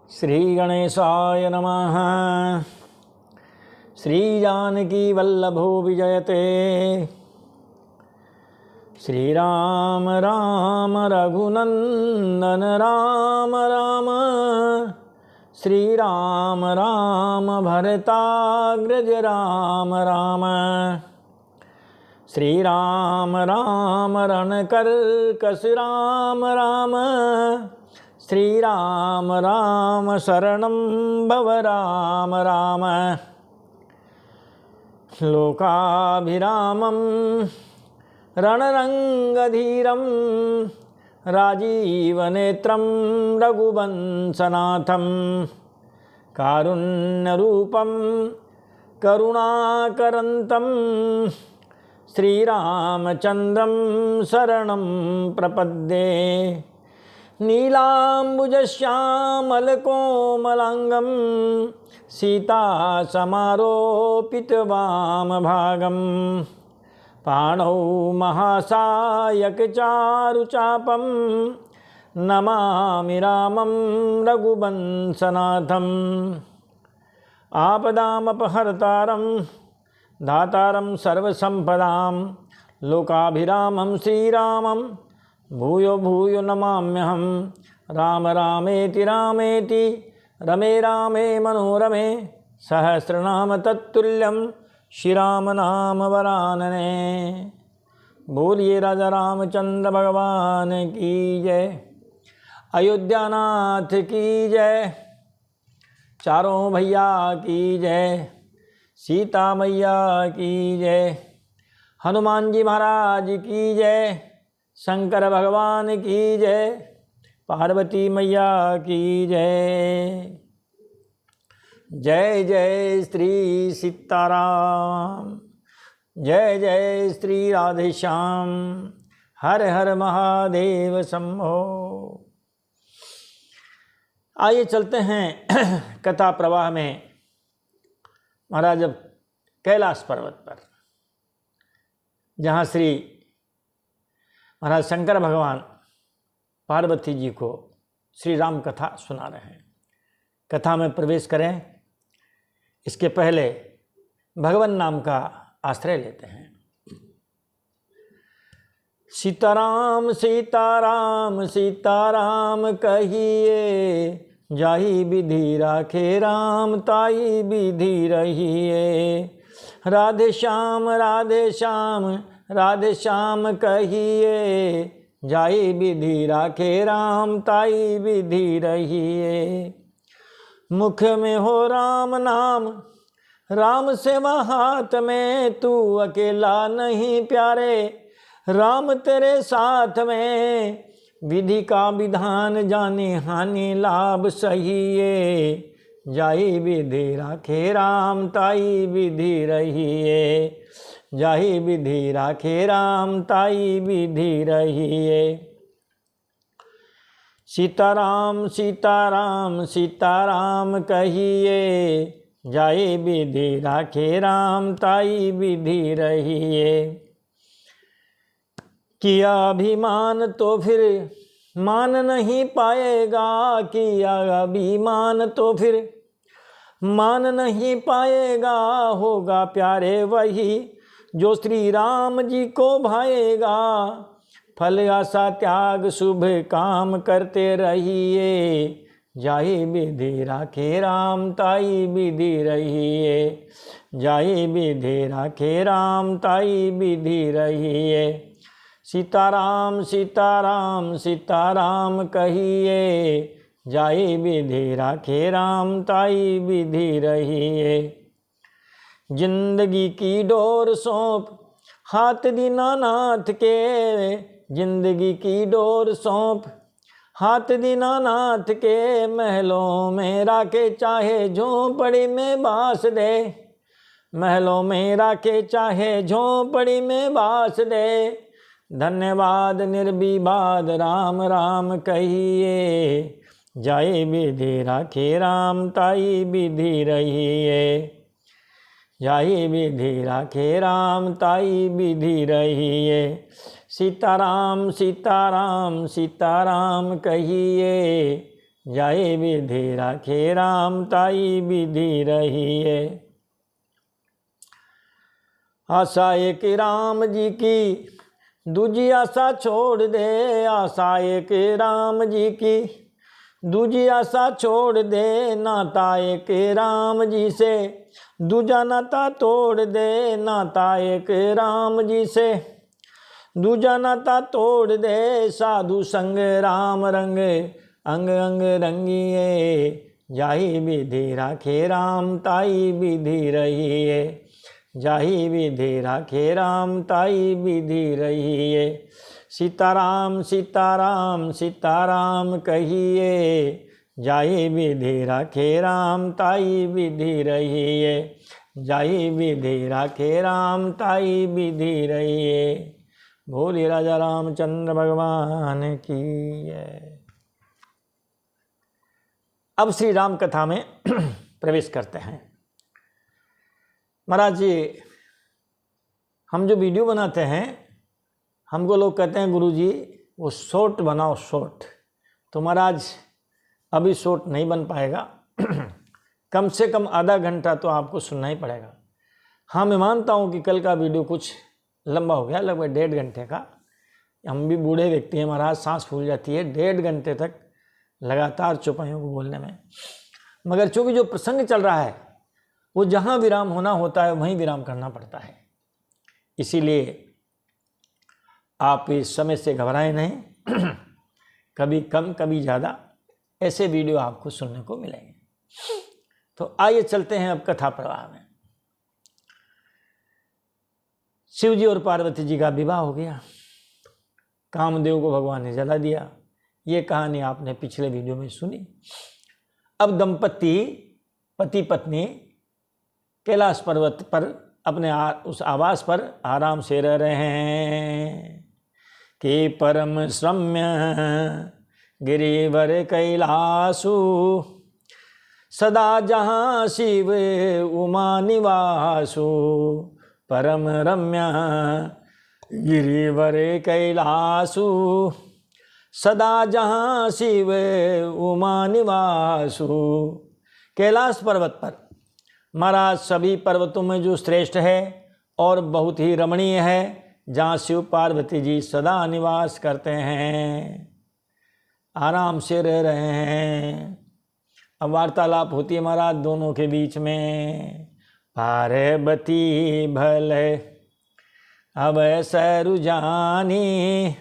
श्री गणेशाय नमः। श्री जानकी वल्लभो विजयते। श्री राम राम रघुनंदन राम राम। श्री राम राम भरताग्रज राम राम। श्री राम राम रणकर्कश राम राम। श्री राम राम शरणं भव राम राम। लोकाभिरामं रणरंगधीरं राजीवनेत्रं रघुवंशनाथं कारुण्यरूपं करुणाकरन्तं श्रीरामचन्द्रं शरणं प्रपद्ये। नीलाम्बुजश्यामलकोमलाङ्गं सीतासमारोपितवामभागं पाणौ महासायकचारुचापं नमामि रामं रघुवंशनाथम्। आपदामपहर्तारं दातारं सर्वसम्पदां लोकाभिरामं श्रीरामं भूयो भूयो नमाम्यहं। राम रामेति रामेति रमे रामे मनोरमे सहस्रनाम तत्तुल्यं श्रीराम नाम वरानने। बोलिए राजा रामचंद्र भगवान की जय। अयोध्यानाथ की जय। चारों भैया की जय। सीता मैया की जय। हनुमान जी महाराज की जय। शंकर भगवान की जय। पार्वती मैया की जय। जय जय श्री सीताराम। जय जय श्री राधेश्याम। हर हर महादेव शंभो। आइए चलते हैं कथा प्रवाह में। महाराज अब कैलाश पर्वत पर, जहाँ श्री महाराज शंकर भगवान पार्वती जी को श्री राम कथा सुना रहे हैं। कथा में प्रवेश करें इसके पहले भगवान नाम का आश्रय लेते हैं। सीताराम सीताराम सीताराम कहिए, जाहि विधि राखे राम ताई विधि रहिए। राधे श्याम राधे श्याम राधे श्याम कहिए, जाई विधि राखे राम ताई विधि रहिए। मुख में हो राम नाम राम सेवा हाथ में, तू अकेला नहीं प्यारे राम तेरे साथ में। विधि का विधान जाने हानि लाभ सहिए, जाई विधि राखे राम ताई विधि रहिए। जाहि विधि राखे राम ताई विधि रहिए। सीताराम सीताराम सीताराम कहिए, जाहि विधि राखे राम ताई विधि रहिए। किया अभिमान तो फिर मान नहीं पाएगा, किया अभिमान तो फिर मान नहीं पाएगा। होगा प्यारे वही जो श्री राम जी को भाएगा। फल आशा त्याग शुभ काम करते रहिए, जाहि विधि राखे राम ताई विधि रहिए। जाहि विधि राखे राम ताई विधि रहिए। सीताराम सीताराम सीताराम कहिए, जाहि विधि राखे राम ताई विधि रहिए। जिंदगी की डोर सौंप हाथ दीनानाथ के, जिंदगी की डोर सौंप हाथ दीनानाथ के। महलों में राखे चाहे झोंपड़ी में बास दे, महलों में राखे चाहे झोंपड़ी में बास दे। धन्यवाद निर्विवाद राम राम कहिए, जाए विधि राखे राम ताई विधि रहिए। जाहि विधि राखे राम ताई विधि रहिए। सीताराम सीताराम सीताराम कहिए, जाहि विधि राखे राम ताई विधि रही है। आशा एक राम जी की दूजी आशा छोड़ दे, आशा एक राम जी की दूजी आशा छोड़ दे, नाता एक राम जी से दूजा नाता तोड़ दे, नाता एक राम जी से दूजा नाता तोड़ दे, साधु संग राम रंग अंग अंग रंगिए, जाहि विधि राखे राम ताई विधि रहिए, जाहि विधि राखे राम ताई विधि रहिए। सीताराम सीताराम सीताराम कहिए, जाहि विधि राखे राम ताई विधि रहिए, जाहि विधि राखे राम ताई विधि रहिए। बोलिए राजा रामचंद्र भगवान की जय। अब श्री राम कथा में प्रवेश करते हैं। महाराज जी, हम जो वीडियो बनाते हैं, हमको लोग कहते हैं गुरुजी वो शॉर्ट बनाओ शॉर्ट, तो महाराज अभी शॉर्ट नहीं बन पाएगा। कम से कम आधा घंटा तो आपको सुनना ही पड़ेगा। हाँ, मैं मानता हूँ कि कल का वीडियो कुछ लंबा हो गया, लगभग 1.5 घंटे का। हम भी बूढ़े व्यक्ति हैं महाराज, सांस फूल जाती है 1.5 घंटे तक लगातार चौपाइयों को बोलने में। मगर चूँकि जो प्रसंग चल रहा है वो जहाँ विराम होना होता है वहीं विराम करना पड़ता है, इसीलिए आप इस समय से घबराएं नहीं। कभी कम कभी ज़्यादा ऐसे वीडियो आपको सुनने को मिलेंगे। तो आइए चलते हैं अब कथा प्रवाह में। शिव जी और पार्वती जी का विवाह हो गया, कामदेव को भगवान ने जला दिया। ये कहानी आपने पिछले वीडियो में सुनी। अब दंपति पति पत्नी कैलाश पर्वत पर अपने उस आवास पर आराम से रह रहे हैं कि परम श्रम्य गिरिवर कैलासु, सदा जहाँ शिव उमा निवासु, परम रम्य गिरिवर कैलासु, सदा जहाँ शिव उमा निवासु। कैलाश पर्वत पर महाराज सभी पर्वतों में जो श्रेष्ठ है और बहुत ही रमणीय है, जहाँ शिव पार्वती जी सदा निवास करते हैं, आराम से रह रहे हैं। अब वार्तालाप होती है महाराज दोनों के बीच में। पार्वती भले अब सरु जानी,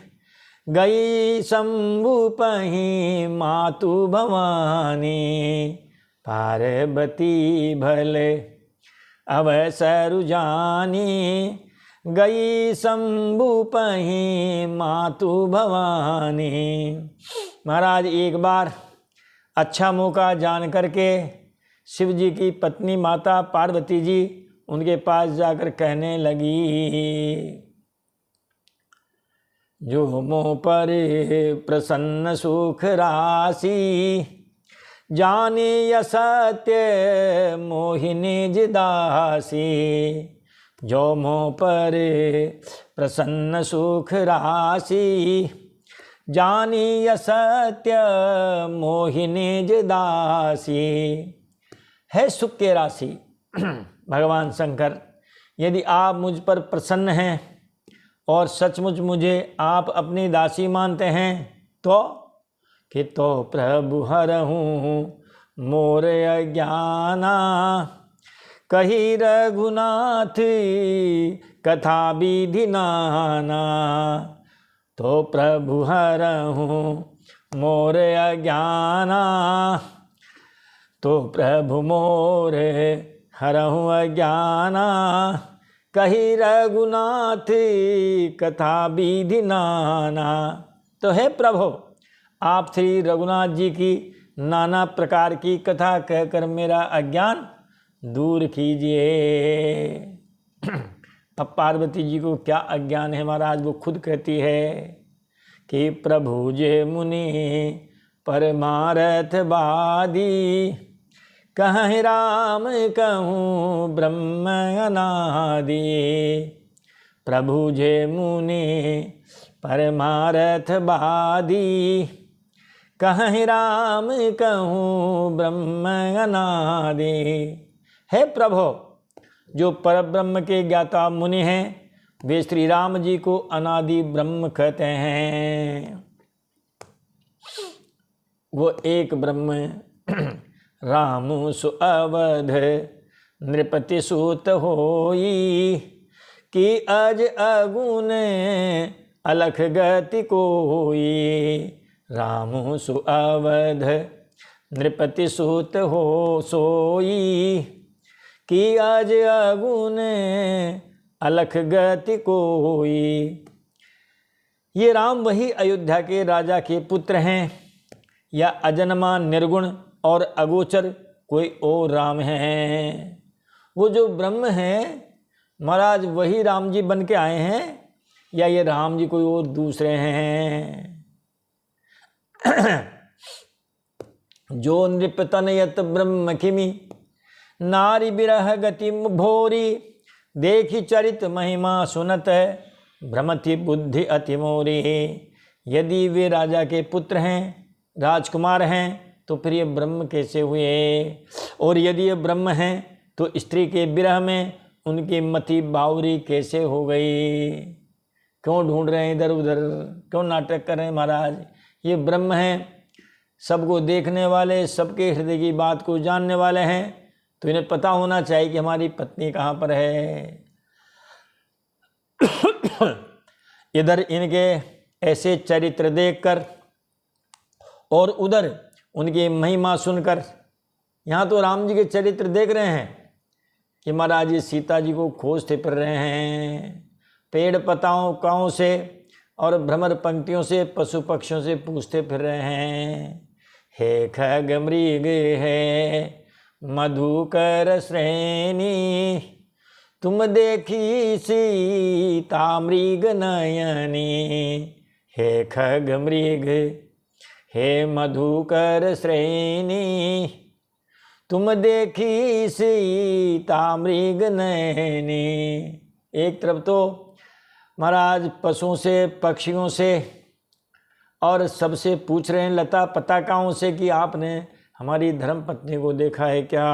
गई शंभु पही मातु भवानी, पार्वती भले अब सरु जानी, गई शंभु पही मातु भवानी। महाराज एक बार अच्छा मौका जान करके शिव जी की पत्नी माता पार्वती जी उनके पास जाकर कहने लगी, जो मोह पर प्रसन्न सुख राशि, जाने असत्य मोहिनी जिदासी, जो मोह पर प्रसन्न सुख राशि, जानी असत्य मोहिनी जिदासी। है सुख के राशि भगवान शंकर, यदि आप मुझ पर प्रसन्न हैं और सचमुच मुझे आप अपनी दासी मानते हैं तो कि तो प्रभु हरहूँ मोर अज्ञाना, कही रघुनाथ कथा विधि नाना, तो प्रभु हरहूँ मोर अज्ञाना, तो प्रभु मोर हरहूँ अज्ञाना, कही रघुनाथ कथा विधि नाना। तो हे प्रभु, आप श्री रघुनाथ जी की नाना प्रकार की कथा कहकर मेरा अज्ञान दूर कीजिए। अब पार्वती जी को क्या अज्ञान है महाराज, वो खुद कहती है कि प्रभु जे मुनि परमारथ वादी, कहीं राम कहूँ ब्रह्म अनादि, प्रभु जे मुनि परमारथ वादी, कहीं राम कहूँ ब्रह्म अनादि। हे प्रभो, जो परब्रह्म के ज्ञाता मुनि हैं वे श्री राम जी को अनादि ब्रह्म कहते हैं। वो एक ब्रह्म रामु सु अवध नृपति सूत होई, कि अज अगुण अलख गति कोई। रामु सु अवध नृपति सूत हो सोई, कि अज अगुण अलख गति कोई। ये राम वही अयोध्या के राजा के पुत्र हैं, या अजन्मा निर्गुण और अगोचर कोई और राम है? वो जो ब्रह्म हैं महाराज वही राम जी बन के आए हैं, या ये राम जी कोई और दूसरे हैं? जो नृपतनयत ब्रह्म किमि नारी बिरह गति भोरी, देखी चरित महिमा सुनत भ्रमति बुद्धि अति मोरी। यदि वे राजा के पुत्र हैं, राजकुमार हैं, तो फिर ये ब्रह्म कैसे हुए? और यदि ये ब्रह्म हैं तो स्त्री के विरह में उनकी मति बावरी कैसे हो गई? क्यों ढूंढ रहे हैं इधर उधर, क्यों नाटक कर रहे हैं महाराज? ये ब्रह्म हैं, सबको देखने वाले, सबके हृदय की बात को जानने वाले हैं, तो इन्हें पता होना चाहिए कि हमारी पत्नी कहाँ पर है। इधर इनके ऐसे चरित्र देखकर और उधर उनकी महिमा सुनकर, यहाँ तो राम जी के चरित्र देख रहे हैं कि महाराज जी सीता जी को खोजते फिर रहे हैं, पेड़ पताओं से और भ्रमर पंक्तियों से, पशु पक्षियों से पूछते फिर रहे हैं। हे खग मृग है मधुकर श्रेणी, तुम देखी सीता मृग नयनी। हे खग मृग हे मधुकर श्रेणी, तुम देखी सीता मृग नयनी। एक तरफ तो महाराज पशुओं से, पक्षियों से और सबसे पूछ रहे हैं, लता पताकाओं से, कि आपने हमारी धर्म पत्नी को देखा है क्या?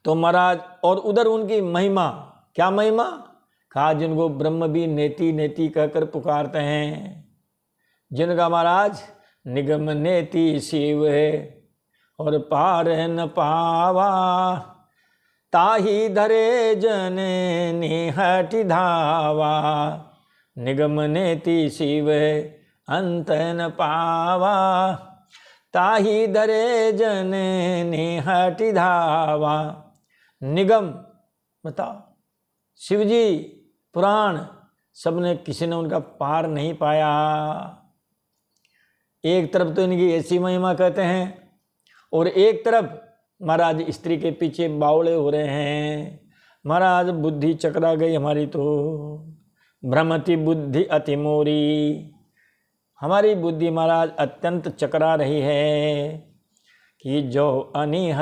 तो महाराज और उधर उनकी महिमा, क्या महिमा? कहा जिनको ब्रह्म भी नेति नेति कहकर पुकारते हैं, जिनका महाराज निगम नेति शिव है और पार न पावा, ताही धरे जन निहटि धावा। निगम नेति शिव अंत न पावा, ताही धरे जन निहटि धावा। निगम बताओ, शिव जी, पुराण, सबने किसी ने उनका पार नहीं पाया। एक तरफ तो इनकी ऐसी महिमा कहते हैं, और एक तरफ महाराज स्त्री के पीछे बावड़े हो रहे हैं। महाराज बुद्धि चकरा गई हमारी, तो भ्रमति बुद्धि अति मोरी। हमारी बुद्धि महाराज अत्यंत चकरा रही है कि जो अनिह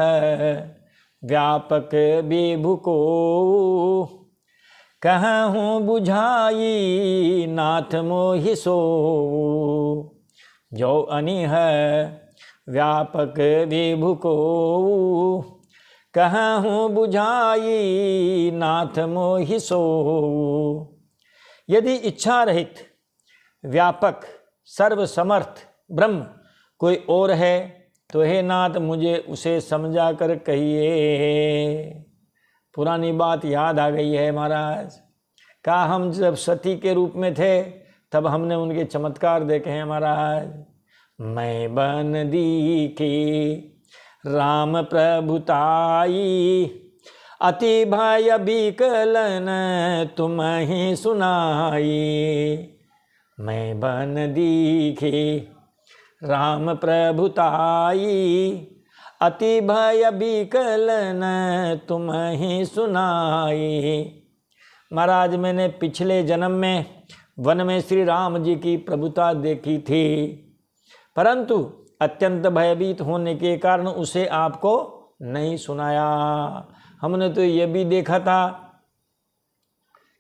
व्यापक विभु को, कहूँ बुझाई नाथ मोहि सो। जो अनिह व्यापक विभु को, कहूँ बुझाई नाथ मोहि सो। यदि इच्छा रहित व्यापक सर्वसमर्थ ब्रह्म कोई और है, तो हे नाथ मुझे उसे समझा कर कहिए। पुरानी बात याद आ गई है महाराज। कहा हम जब सती के रूप में थे तब हमने उनके चमत्कार देखे हैं महाराज। मैं बन दीखी राम प्रभुताई, अति भय विकलन तुम ही सुनाई। मैं बन दीखी राम प्रभुताई, अति भय विकलन तुम ही सुनाई। महाराज मैंने पिछले जन्म में वन में श्री राम जी की प्रभुता देखी थी, परंतु अत्यंत भयभीत होने के कारण उसे आपको नहीं सुनाया। हमने तो ये भी देखा था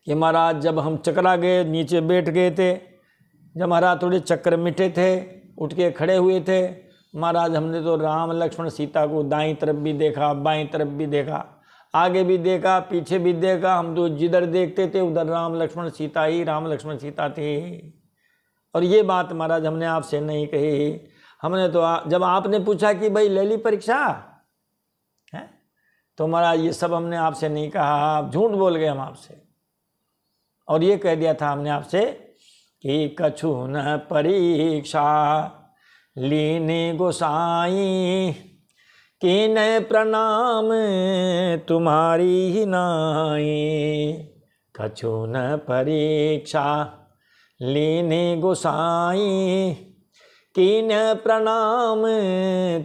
कि महाराज जब हम चकरा गए, नीचे बैठ गए थे, जब महाराज थोड़े चक्कर मिटे थे, उठ के खड़े हुए थे, महाराज हमने तो राम लक्ष्मण सीता को दाईं तरफ भी देखा, बाईं तरफ भी देखा, आगे भी देखा, पीछे भी देखा, हम तो जिधर देखते थे उधर राम लक्ष्मण सीता ही राम लक्ष्मण सीता थे। और ये बात महाराज हमने आपसे नहीं कही, हमने तो जब आपने पूछा कि भाई ले ली परीक्षा है, तो महाराज ये सब हमने आपसे नहीं कहा, आप झूठ बोल गए हम आपसे। और ये कह दिया था हमने आपसे कि कछु न परीक्षा लीने गोसाई, कीन प्रणाम तुम्हारी ही नाई। कछु न परीक्षा लीने गोसाई, कीन प्रणाम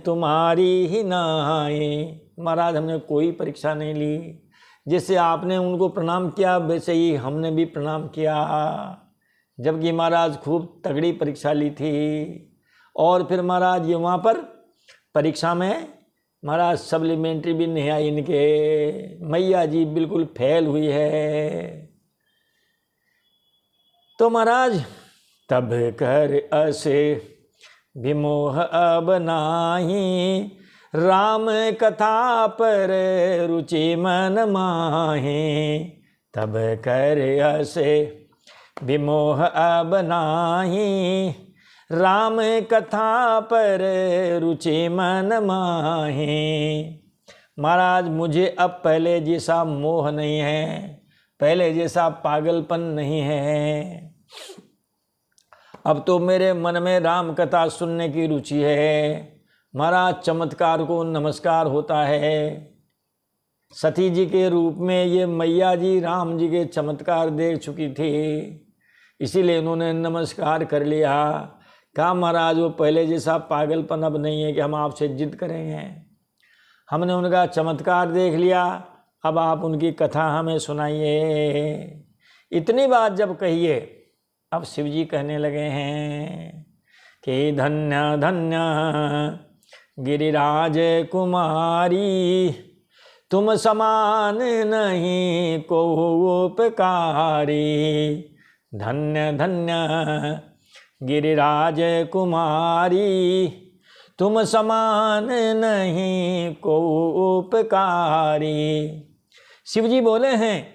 तुम्हारी ही नाई। महाराज हमने कोई परीक्षा नहीं ली, जैसे आपने उनको प्रणाम किया वैसे ही हमने भी प्रणाम किया, जबकि महाराज खूब तगड़ी परीक्षा ली थी। और फिर महाराज ये वहाँ पर परीक्षा में महाराज सप्लीमेंट्री भी नहीं आई इनके, मैया जी बिल्कुल फेल हुई है। तो महाराज तब कर असे विमोह अब नाही, राम कथा पर रुचि मन माहे। तब कर असे विमोह अब नाही, राम कथा पर रुचि मन माहे। महाराज मुझे अब पहले जैसा मोह नहीं है, पहले जैसा पागलपन नहीं है, अब तो मेरे मन में राम कथा सुनने की रुचि है। महाराज चमत्कार को नमस्कार होता है, सती जी के रूप में ये मैया जी राम जी के चमत्कार देख चुकी थी, इसीलिए इन्होंने नमस्कार कर लिया। कहा महाराज वो पहले जैसा पागलपन अब नहीं है कि हम आपसे जिद करेंगे, हमने उनका चमत्कार देख लिया, अब आप उनकी कथा हमें सुनाइए। इतनी बात जब कहिए, अब शिव जी कहने लगे हैं कि धन्य धन्य गिरिराज कुमारी, तुम समान नहीं को उपकारी। धन्य धन्य गिरिराज कुमारी, तुम समान नहीं को उपकारी। शिव जी बोले हैं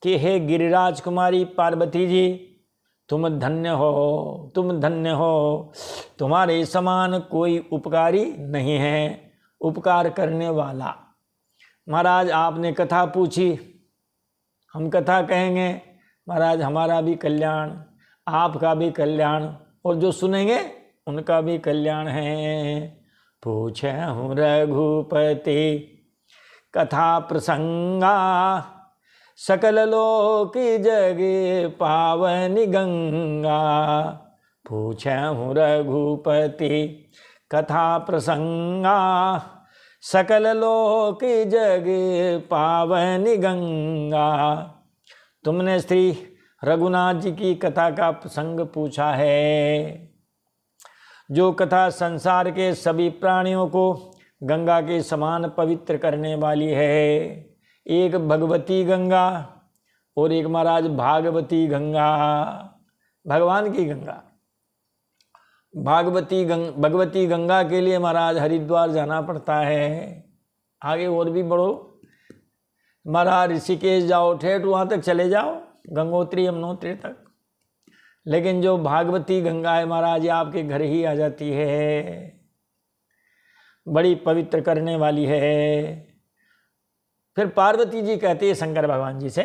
कि हे गिरिराज कुमारी पार्वती जी, तुम धन्य हो, तुम धन्य हो, तुम्हारे समान कोई उपकारी नहीं है, उपकार करने वाला। महाराज आपने कथा पूछी, हम कथा कहेंगे, महाराज हमारा भी कल्याण, आपका भी कल्याण, और जो सुनेंगे उनका भी कल्याण है। पूछे हूँ रघुपति कथा प्रसंगा, सकल लोक जगे पावनी गंगा। पूछे हूँ रघुपति कथा प्रसंगा, सकल लोक जगे पावनी गंगा। तुमने श्री रघुनाथ जी की कथा का प्रसंग पूछा है, जो कथा संसार के सभी प्राणियों को गंगा के समान पवित्र करने वाली है। एक भगवती गंगा और एक महाराज भागवती गंगा, भगवान की गंगा। भगवती गंगा के लिए महाराज हरिद्वार जाना पड़ता है, आगे और भी बढ़ो, महाराज ऋषिकेश जाओ, ठेठ वहाँ तक चले जाओ, गंगोत्री यमुनोत्री तक। लेकिन जो भागवती गंगा है महाराज, ये आपके घर ही आ जाती है, बड़ी पवित्र करने वाली है। फिर पार्वती जी कहती है शंकर भगवान जी से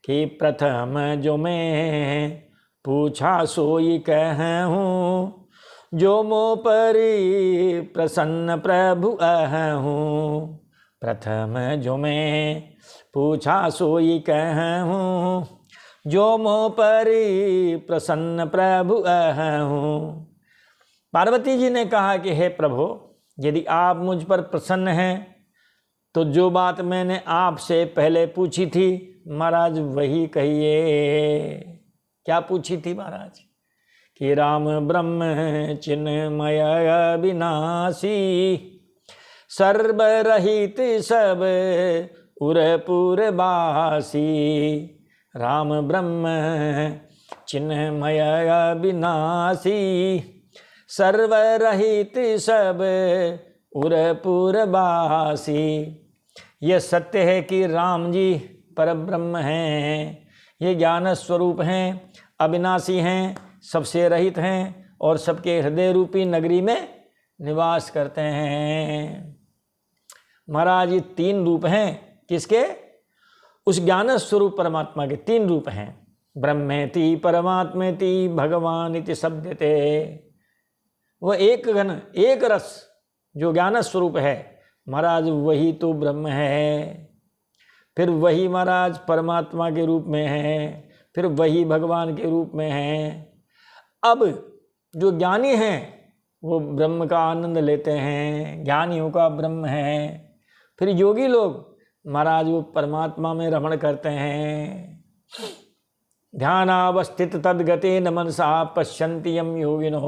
कि प्रथम जो मैं पूछा सोई कहूँ, जो मो परि प्रसन्न प्रभु अहूँ। प्रथम जो मैं पूछा सोई कहूँ, जो मो परि प्रसन्न प्रभु अहूँ। पार्वती जी ने कहा कि हे प्रभु, यदि आप मुझ पर प्रसन्न हैं तो जो बात मैंने आपसे पहले पूछी थी महाराज वही कहिए। क्या पूछी थी महाराज? कि राम ब्रह्म चिन्मय अविनाशी, सर्वरहित सब उरपुर बासी। राम ब्रह्म चिन्मय अविनाशी, सर्वरहित सब उरपुरवासी। ये सत्य है कि राम जी परब्रह्म हैं, ये ज्ञान स्वरूप हैं, अविनाशी हैं, सबसे रहित हैं और सबके हृदय रूपी नगरी में निवास करते हैं। महाराज ये 3 रूप हैं, किसके? उस ज्ञान स्वरूप परमात्मा के 3 रूप हैं। ब्रह्मेति परमात्मेति भगवान इति शब्दते। वह एक घन एक रस जो ज्ञान स्वरूप है महाराज, वही तो ब्रह्म है। फिर वही महाराज परमात्मा के रूप में है, फिर वही भगवान के रूप में है। अब जो ज्ञानी हैं वो ब्रह्म का आनंद लेते हैं, ज्ञानियों का ब्रह्म है। फिर योगी लोग महाराज वो परमात्मा में रमण करते हैं। ध्यानावस्थित तद्गते न मनसा पश्यन्ति यम योगिनो।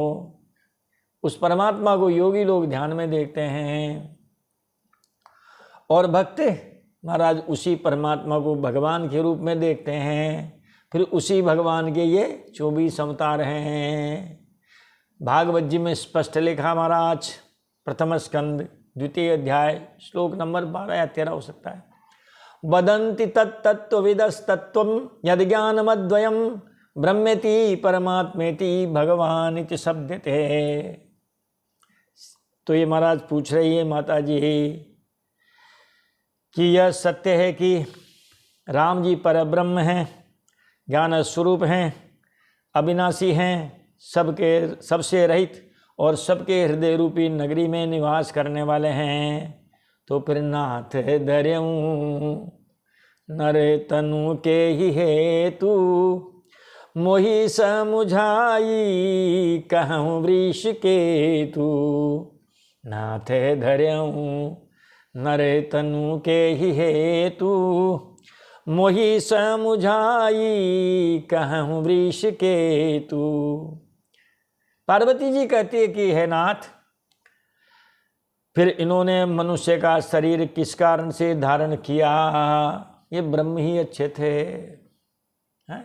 उस परमात्मा को योगी लोग ध्यान में देखते हैं। और भक्त महाराज उसी परमात्मा को भगवान के रूप में देखते हैं। फिर उसी भगवान के ये 24 अवतार हैं। भागवत जी में स्पष्ट लिखा महाराज, प्रथम स्कंद 2 अध्याय श्लोक नंबर 12 या 13 हो सकता है। वदन्ति तत्तत्त्वविदस्तत्त्वं यद् ज्ञानमद्वयं ब्रह्मेति परमात्मेति भगवान इति शब्दते। तो ये महाराज पूछ रही है माता जी कि यह सत्य है कि राम जी परब्रह्म हैं, ज्ञान स्वरूप हैं, अविनाशी हैं, सबसे रहित और सबके हृदय रूपी नगरी में निवास करने वाले हैं। तो फिर नाथ धर्यऊँ नर तनु के ही हेतु, मोहि समुझाई कहूँ वृष केतु। नाथ धर्यऊँ नर तनु के ही हेतु, मोहि समुझाई कहूँ वृष केतु। पार्वती जी कहती है कि हे नाथ, फिर इन्होंने मनुष्य का शरीर किस कारण से धारण किया? ये ब्रह्म ही अच्छे थे, हैं?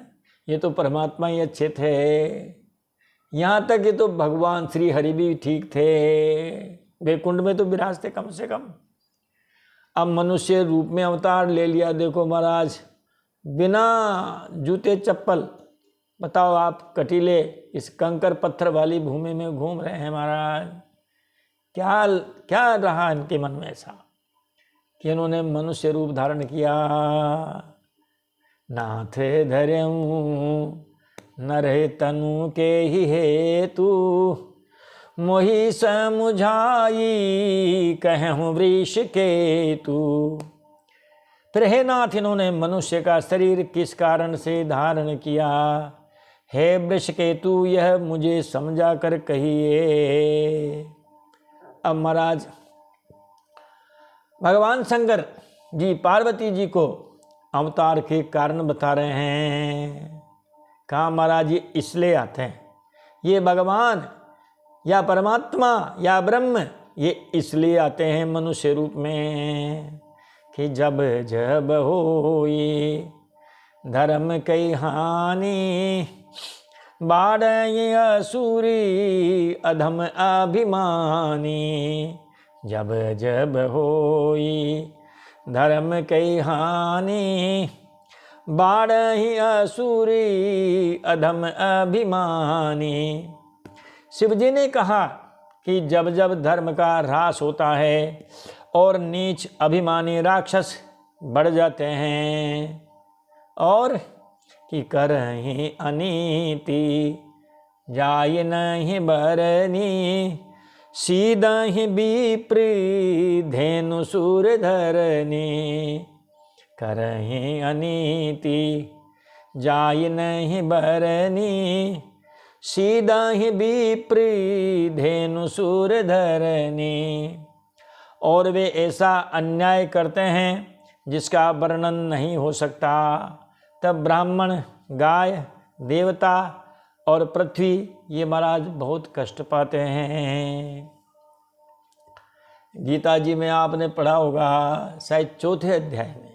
ये तो परमात्मा ही अच्छे थे। यहाँ तक ये तो भगवान श्री हरि भी ठीक थे, वैकुंठ में तो विराजते कम से कम। अब मनुष्य रूप में अवतार ले लिया। देखो महाराज, बिना जूते चप्पल, बताओ आप, कटीले इस कंकर पत्थर वाली भूमि में घूम रहे हैं महाराज। क्या रहा इनके मन में ऐसा कि इन्होंने मनुष्य रूप धारण किया? नाथ धर्यऊँ नर तनु के ही हेतु, मोहि समुझाई कहूँ वृष केतु। फिर हे नाथ, इन्होंने मनुष्य का शरीर किस कारण से धारण किया? हे वृष केतु, यह मुझे समझा कर कहिए। अब महाराज भगवान शंकर जी पार्वती जी को अवतार के कारण बता रहे हैं। कहा महाराज ये इसलिए आते हैं, ये भगवान या परमात्मा या ब्रह्म ये इसलिए आते हैं मनुष्य रूप में कि जब जब होई धर्म कई हानि, बाढ़े असुरी अधम अभिमानी। जब जब होई धर्म कई हानि, बाढ़े असुरी अधम अभिमानी। शिव जी ने कहा कि जब जब धर्म का ह्रास होता है और नीच अभिमानी राक्षस बढ़ जाते हैं, और कि करहीं अनीति जाय नहीं बरनी, सीदहि विप्र धेनु सुर धरनी। करहीं अनीति जाय नहीं बरनी, सीदहि विप्र धेनु सुर धरनी। और वे ऐसा अन्याय करते हैं जिसका वर्णन नहीं हो सकता। तब ब्राह्मण, गाय, देवता और पृथ्वी ये महाराज बहुत कष्ट पाते हैं। गीता जी में आपने पढ़ा होगा, शायद 4 अध्याय में,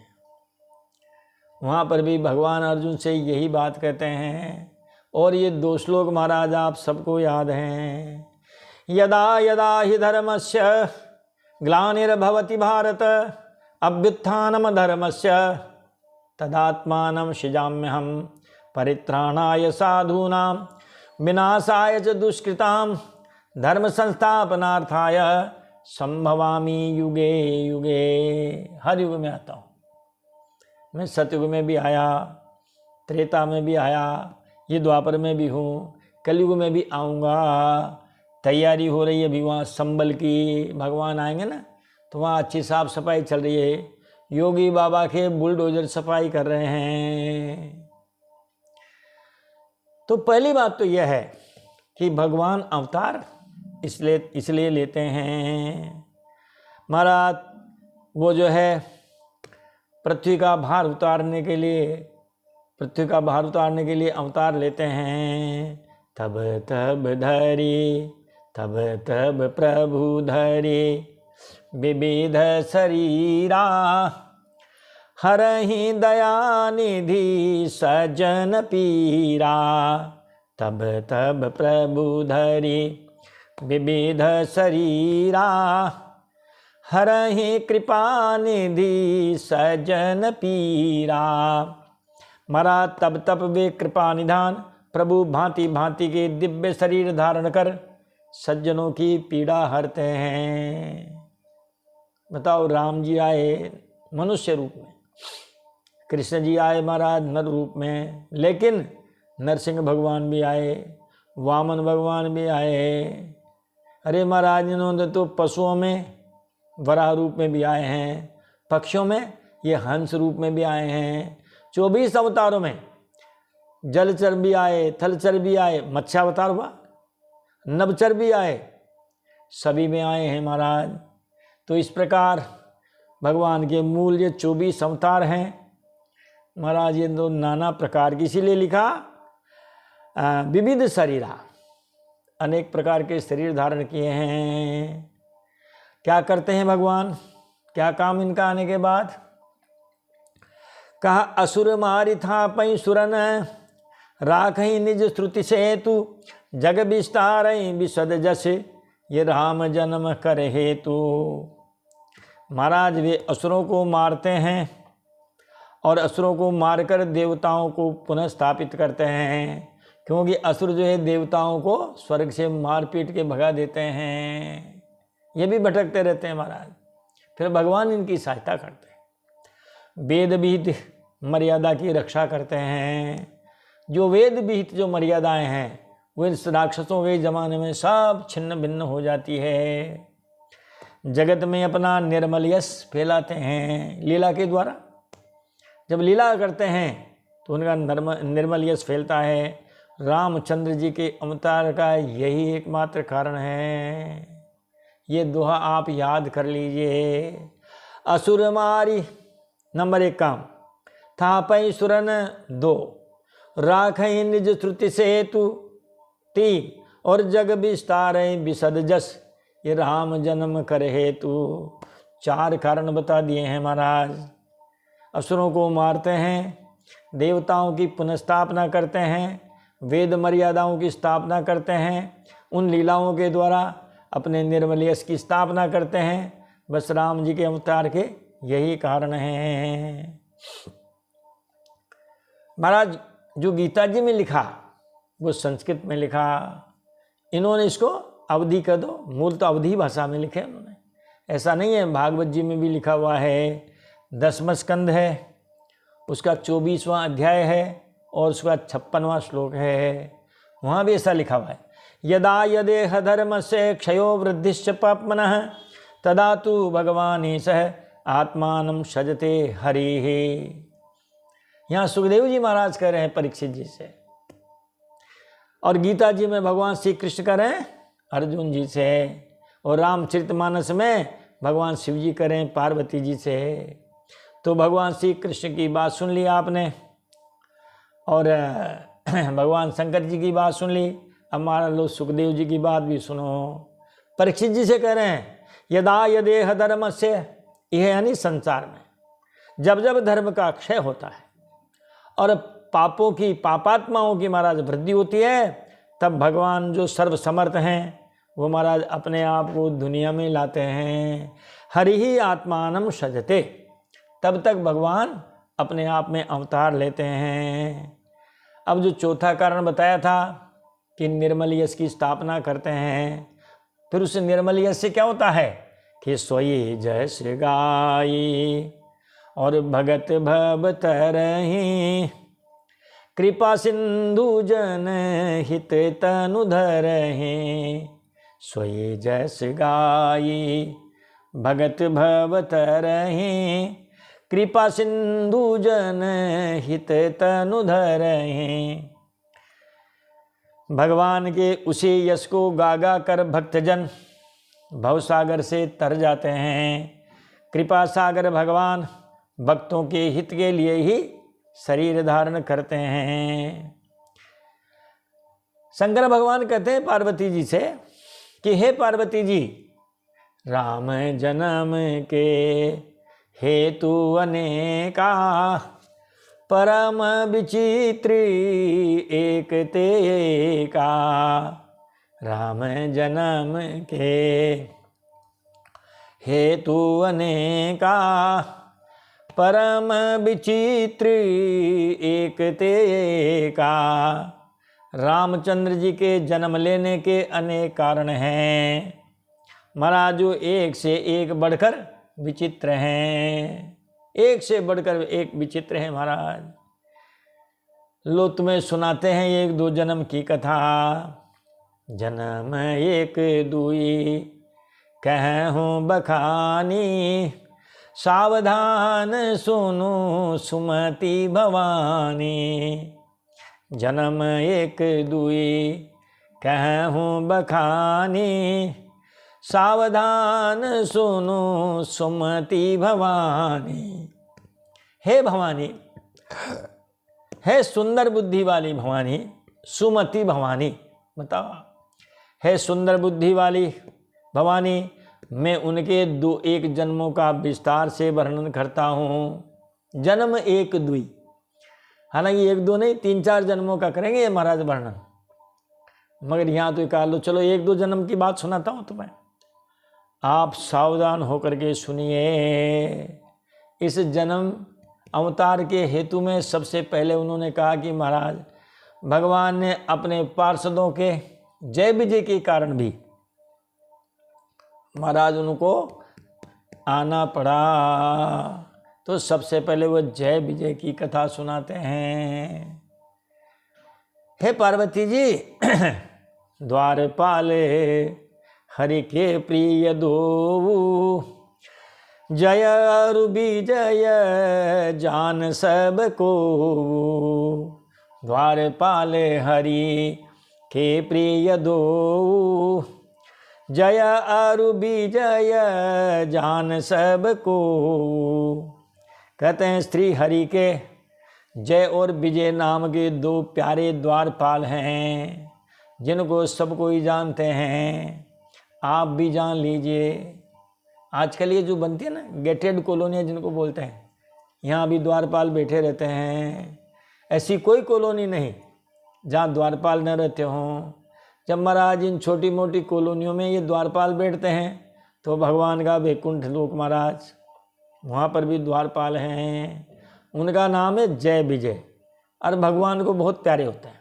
वहाँ पर भी भगवान अर्जुन से यही बात कहते हैं। और ये 2 श्लोक महाराज आप सबको याद हैं। यदा यदा हि धर्मस्य ग्लानिर्भवति भारत अभ्युत्थानम धर्मस्य तदात्मानं सृजाम्यहं परित्राणाय साधूनां विनाशाय च दुष्कृतां धर्म संस्थापनार्थाय संभवामि युगे युगे। हर युग में आता हूँ मैं, सतयुग में भी आया, त्रेता में भी आया, ये द्वापर में भी हूँ, कलयुग में भी आऊँगा। तैयारी हो रही है अभी वहाँ संबल की, भगवान आएंगे ना तो वहाँ अच्छी साफ सफाई चल रही है। योगी बाबा के बुलडोजर सफाई कर रहे हैं। तो पहली बात तो यह है कि भगवान अवतार इसलिए लेते हैं महाराज, वो जो है पृथ्वी का भार उतारने के लिए अवतार लेते हैं। तब तब धरी तब तब प्रभु धरी विविध शरीरा हरहि दयानिधि सजन पीरा। तब तब प्रभु धरी विविध शरीरा हरहि कृपा निधि सजन पीरा। महाराज तब तब वे कृपा निधान प्रभु भांति भांति के दिव्य शरीर धारण कर सज्जनों की पीड़ा हरते हैं। बताओ, राम जी आए मनुष्य रूप में, कृष्ण जी आए महाराज नर रूप में, लेकिन नरसिंह भगवान भी आए, वामन भगवान भी आए। अरे महाराज इन्होंने तो पशुओं में वराह रूप में भी आए हैं, पक्षियों में ये हंस रूप में भी आए हैं। 24 अवतारों में जलचर भी आए, थलचर भी आए, मत्स्यावतार हुआ, नभचर भी आए, सभी में आए हैं महाराज। तो इस प्रकार भगवान के मूल ये 24 अवतार हैं महाराज। ये तो नाना प्रकार की, इसीलिए लिखा विविध शरीरा, अनेक प्रकार के शरीर धारण किए हैं। क्या करते हैं भगवान, क्या काम इनका आने के बाद? कहा असुर मारि था पै सुरन राखई निज श्रुति से तू जग विस्तार विशद जस ये राम जन्म कर हेतु। महाराज वे असुरों को मारते हैं और असुरों को मारकर देवताओं को पुनः स्थापित करते हैं, क्योंकि असुर जो है देवताओं को स्वर्ग से मार पीट के भगा देते हैं। ये भी भटकते रहते हैं महाराज, फिर भगवान इनकी सहायता करते हैं। वेद विहित मर्यादा की रक्षा करते हैं। जो वेद विहित जो मर्यादाएं हैं वो इस राक्षसों के ज़माने में सब छिन्न भिन्न हो जाती है। जगत में अपना निर्मल यश फैलाते हैं लीला के द्वारा। जब लीला करते हैं तो उनका निर्मल यश फैलता है। रामचंद्र जी के अवतार का यही एकमात्र कारण है। ये दोहा आप याद कर लीजिए। असुर मारी नंबर 1 काम था पै सुरन 2 राखई निज श्रुति से तू 3 और जग विस्तार विशद जस ये राम जन्म कर हेतु। 4 कारण बता दिए हैं महाराज। असुरों को मारते हैं, देवताओं की पुनर्स्थापना करते हैं, वेद मर्यादाओं की स्थापना करते हैं, उन लीलाओं के द्वारा अपने निर्मल यश की स्थापना करते हैं। बस राम जी के अवतार के यही कारण हैं महाराज। जो गीता जी में लिखा वो संस्कृत में लिखा, इन्होंने इसको अवधि कर दो, मूल तो अवधि भाषा में लिखे उन्होंने, ऐसा नहीं है। भागवत जी में भी लिखा हुआ है, 10वां स्कंद है, उसका 24वां अध्याय है और उसका 56वां श्लोक है, वहाँ भी ऐसा लिखा हुआ है। यदा यदेह धर्म से क्षयो वृद्धिश्च पाप्मनः तदा तु भगवान सह आत्मानं सजते हरिः। यहाँ सुखदेव जी महाराज कह रहे हैं परीक्षित जी से, और गीता जी में भगवान श्री कृष्ण कह रहे हैं अर्जुन जी से, और रामचरितमानस में भगवान शिव जी कह रहे हैं पार्वती जी से। तो भगवान श्री कृष्ण की बात सुन ली आपने और भगवान शंकर जी की बात सुन ली। अब मान लो सुखदेव जी की बात भी सुनो। परीक्षित जी से कह रहे हैं यदा यदेह धर्म से, यह यानी संसार में जब जब धर्म का क्षय होता है और पापों की, पापात्माओं की महाराज वृद्धि होती है, तब भगवान जो सर्वसमर्थ हैं वो महाराज अपने आप को दुनिया में लाते हैं। हरि ही आत्मानम सजते, तब तक भगवान अपने आप में अवतार लेते हैं। अब जो चौथा कारण बताया था कि निर्मल यश की स्थापना करते हैं, फिर उस निर्मल यश से क्या होता है कि सोई जस गाई और भगत भव तरहि, कृपा सिंधु जन हित तनु धरहि। सोई जस गाई भगत भव तरहि, कृपा सिंधु जन हित तनु धरहि। भगवान के उसी यश को गा गा कर भक्तजन भवसागर से तर जाते हैं। कृपा सागर भगवान भक्तों के हित के लिए ही शरीर धारण करते हैं। शंकर भगवान कहते हैं पार्वती जी से कि हे पार्वती जी, राम जन्म के हेतु अनेका, परम विचित्र एक ते का। राम जन्म के हेतु अनेका, परम विचित्र एक ते का। रामचंद्र जी के जन्म लेने के अनेक कारण हैं महाराज, जो एक से एक बढ़कर विचित्र हैं, एक से बढ़कर एक विचित्र हैं महाराज। लो तुम्हें सुनाते हैं एक दो जन्म की कथा। जन्म एक दुई कहूँ बखानी, सावधान सुनो सुमति भवानी। जन्म एक दुई कहूँ बखानी, सावधान सुनो सुमति भवानी। हे भवानी, हे सुंदर बुद्धि वाली भवानी, सुमति भवानी, बताओ। हे सुंदर बुद्धि वाली भवानी, मैं उनके दो एक जन्मों का विस्तार से वर्णन करता हूँ। जन्म एक दुई, हालांकि एक दो नहीं 3-4 जन्मों का करेंगे महाराज वर्णन, मगर यहाँ तो कहा लो चलो एक दो जन्म की बात सुनाता हूँ तुम्हें, आप सावधान होकर के सुनिए। इस जन्म अवतार के हेतु में सबसे पहले उन्होंने कहा कि महाराज भगवान ने अपने पार्षदों के जय विजय के कारण भी महाराज उनको आना पड़ा, तो सबसे पहले वो जय विजय की कथा सुनाते हैं। हे पार्वती जी, द्वारपाले हरि के प्रिय दो, जय अरु विजय जान सब को। द्वारपाले हरि के प्रिय दो, जय अरु विजय जान सब को। कहते हैं श्री हरि के जय और विजय नाम के 2 प्यारे द्वारपाल हैं, जिनको सब कोई जानते हैं, आप भी जान लीजिए। आजकल ये जो बनती है ना गेटेड कॉलोनियाँ जिनको बोलते हैं, यहाँ भी द्वारपाल बैठे रहते हैं। ऐसी कोई कॉलोनी नहीं जहाँ द्वारपाल न रहते हों। जब महाराज इन छोटी मोटी कॉलोनियों में ये द्वारपाल बैठते हैं तो भगवान का वैकुंठ लोक महाराज, वहाँ पर भी द्वारपाल हैं, उनका नाम है जय विजय, और भगवान को बहुत प्यारे होते हैं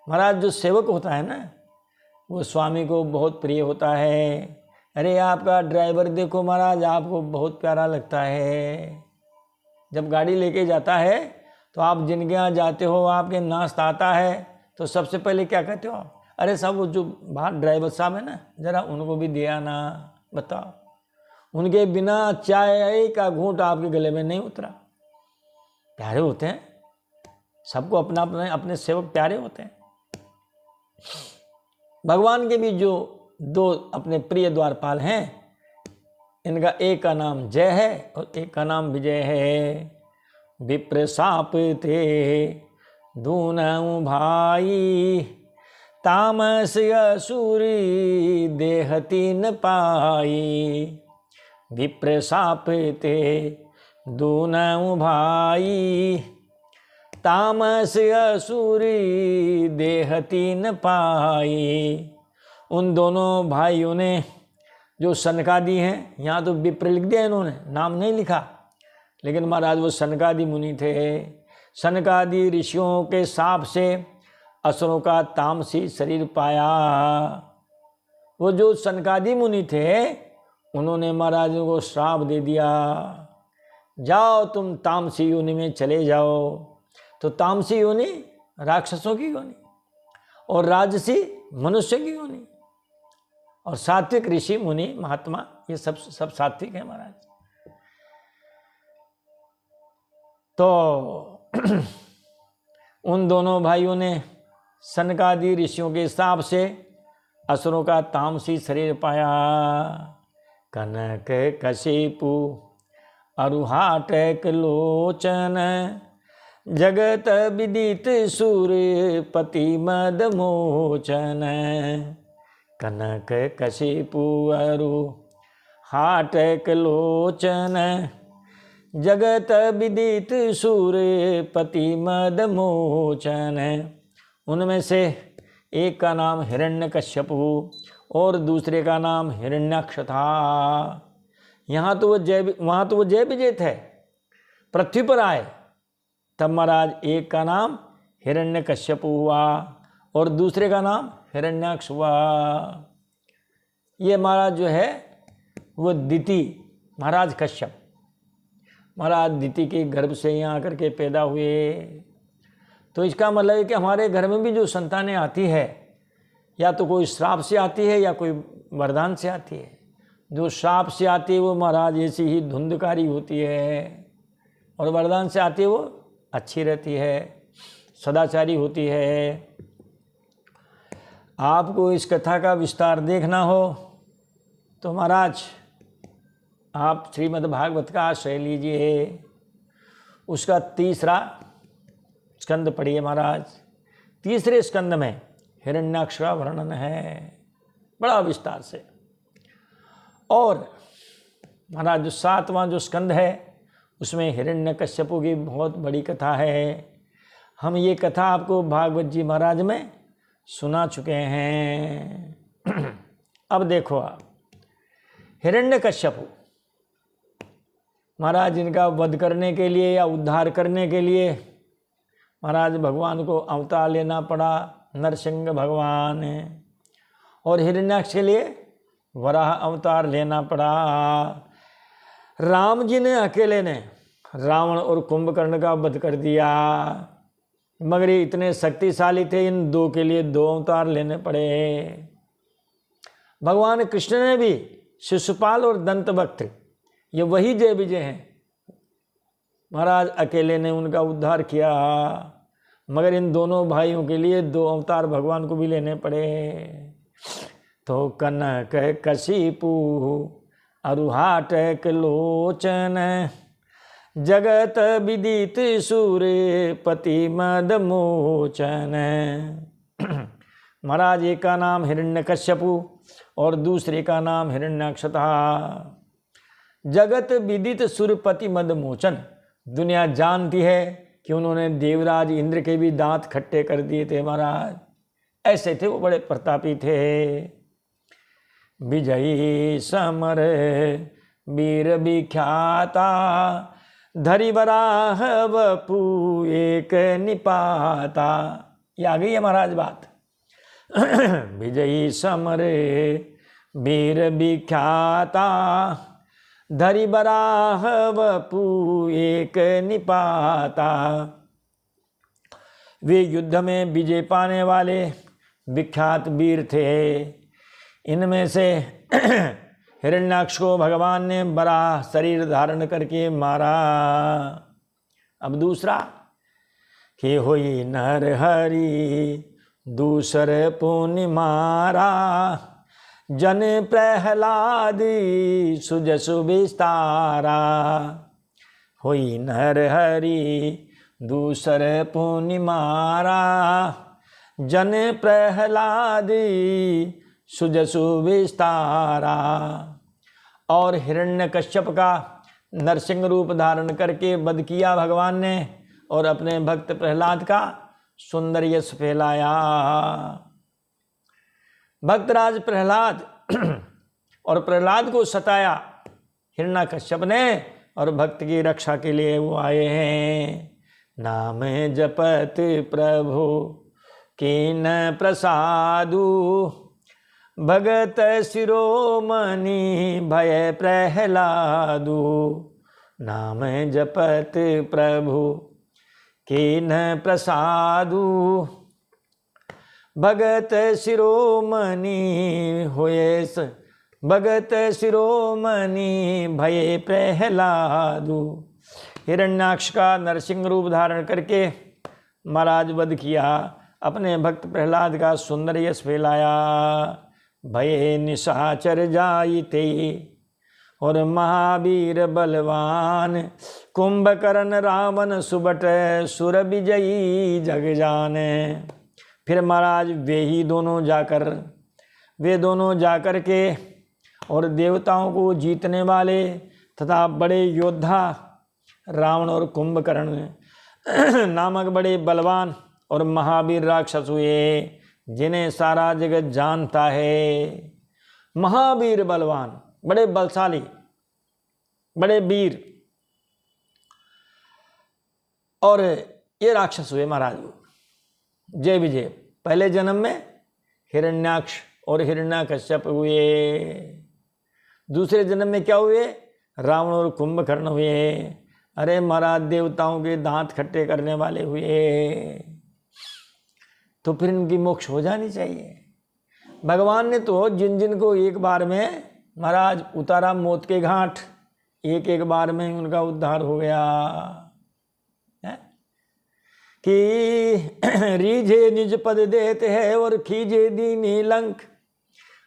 महाराज। जो सेवक होता है ना वो स्वामी को बहुत प्रिय होता है। अरे आपका ड्राइवर देखो महाराज, आपको बहुत प्यारा लगता है। जब गाड़ी लेके जाता है तो आप जिनके यहाँ जाते हो आपके नाश्ता आता है तो सबसे पहले क्या कहते हो? अरे साहब वो जो बाहर ड्राइवर साहब है ना, जरा उनको भी दिया ना। बताओ, उनके बिना चाय का घूंट आपके गले में नहीं उतरा। प्यारे होते हैं, सबको अपना अपने अपने सेवक प्यारे होते हैं। भगवान के भी जो 2 अपने प्रिय द्वारपाल हैं, इनका एक का नाम जय है और एक का नाम विजय है। विप्र साप थे दूनऊ भाई, तामस असुरी देहती न पाई। विप्र साप थे दूनऊ भाई, तामस असुरी देह तीन पाई। उन दोनों भाइयों ने जो सनकादि हैं, यहाँ तो विप्र लिख दिया इन्होंने, नाम नहीं लिखा, लेकिन महाराज वो सनकादि मुनि थे। सनकादि ऋषियों के शाप से असुरों का तामसी शरीर पाया। वो जो सनकादि मुनि थे उन्होंने महाराज को श्राप दे दिया, जाओ तुम तामसी योनि में चले जाओ। तो तामसी योनि राक्षसों की योनि और राजसी मनुष्य की योनि, और सात्विक ऋषि मुनि महात्मा ये सब सात्विक है महाराज। तो उन दोनों भाइयों ने सनकादि ऋषियों के हिसाब से असुरों का तामसी शरीर पाया। कनक कशिपु अरुहाटक लोचन जगत विदित सूर्यपति मद मोचन। कनक कशिपु अरुहाटक लोचन जगत विदित सूर्यपति मद मोचन। उनमें से एक का नाम हिरण्यकश्यपु और दूसरे का नाम हिरण्याक्ष था। वहाँ तो वो जय विजय थे, पृथ्वी पर आए तब महाराज एक का नाम हिरण्यकश्यपु हुआ और दूसरे का नाम हिरण्याक्ष हुआ। ये महाराज जो है वो दिति महाराज कश्यप महाराज दिति के गर्भ से यहाँ आकर के पैदा हुए। तो इसका मतलब है कि हमारे घर में भी जो संतानें आती है या तो कोई श्राप से आती है या कोई वरदान से आती है। जो श्राप से आती है वो महाराज ऐसी ही धुंधकारी होती है, और वरदान से आती है वो अच्छी रहती है, सदाचारी होती है। आपको इस कथा का विस्तार देखना हो तो महाराज आप श्रीमद् भागवत का आश्रय लीजिए, उसका 3रा स्कंद पढ़िए महाराज। 3रे स्कंद में हिरण्याक्ष का वर्णन है बड़ा विस्तार से। और महाराज जो 7वां जो स्कंद है उसमें हिरण्यकश्यपु की बहुत बड़ी कथा है। हम ये कथा आपको भागवत जी महाराज में सुना चुके हैं। अब देखो आप, हिरण्यकश्यपु महाराज इनका वध करने के लिए या उद्धार करने के लिए महाराज भगवान को अवतार लेना पड़ा, नरसिंह भगवान, और हिरण्याक्ष के लिए वराह अवतार लेना पड़ा। राम जी ने अकेले ने रावण और कुंभकर्ण का वध कर दिया, मगर ये इतने शक्तिशाली थे, इन दो के लिए 2 अवतार लेने पड़े। भगवान कृष्ण ने भी शिशुपाल और दंतवक्त्र ये वही जय विजय हैं, महाराज अकेले ने उनका उद्धार किया, मगर इन दोनों भाइयों के लिए 2 अवतार भगवान को भी लेने पड़े। तो कनक कशिपु अरुहाटक लोचन जगत विदित सूर्यपति मद मोचन। महाराज एक का नाम हिरण्यकश्यपु और दूसरे का नाम हिरण्याक्ष था। जगत विदित सूर्यपति मद मोचन, दुनिया जानती है कि उन्होंने देवराज इंद्र के भी दांत खट्टे कर दिए थे महाराज, ऐसे थे वो, बड़े प्रतापी थे। विजयी समर वीर विख्याता धरि वराह वपु एक निपाता। ये आ गई है महाराज बात। विजयी समर वीर विख्याता धरि वराह वपु एक निपाता। वे युद्ध में विजय पाने वाले विख्यात वीर थे। इनमें से हिरण्याक्ष को भगवान ने बड़ा शरीर धारण करके मारा। अब दूसरा कि होई नर हरि दूसर पुनि मारा जन प्रहलादी सुजसु विस्तारा। होई नर हरि दूसर पुनि मारा जन प्रहलादी सुजसु विस्तारा। और हिरण्यकश्यप का नरसिंह रूप धारण करके वध किया भगवान ने, और अपने भक्त प्रहलाद का सुंदर यश फैलाया। भक्तराज प्रहलाद और प्रहलाद को सताया हिरण्यकश्यप ने, और भक्त की रक्षा के लिए वो आए हैं। नाम जपत प्रभु कीन प्रसादु, भगत शिरोमणि भय प्रहलादु। नाम जपत प्रभु कीन प्रसादु, भगत शिरोमणि होए भगत शिरोमणि भय प्रहलादु। हिरण्याक्ष का नरसिंह रूप धारण करके महाराज वध किया, अपने भक्त प्रहलाद का सुंदर यश फैलाया। भय निशाचर जाइते और महावीर बलवान, कुंभकर्ण रावण सुबट सुर विजयी जग जाने। फिर महाराज वे दोनों जाकर के और देवताओं को जीतने वाले तथा बड़े योद्धा रावण और कुंभकर्ण नामक बड़े बलवान और महावीर राक्षस हुए, जिन्हें सारा जगत जानता है। महावीर बलवान, बड़े बलशाली, बड़े वीर, और ये राक्षस हुए महाराज जय विजय। पहले जन्म में हिरण्याक्ष और हिरण्यकश्यप हुए, दूसरे जन्म में क्या हुए? रावण और कुंभकर्ण हुए। अरे महाराज देवताओं के दांत खट्टे करने वाले हुए, तो फिर इनकी मोक्ष हो जानी चाहिए। भगवान ने तो जिन जिन को एक बार में महाराज उतारा मौत के घाट, एक एक बार में उनका उद्धार हो गया है? कि रीझे निज पद देते हैं और खीजे दीनी लंक,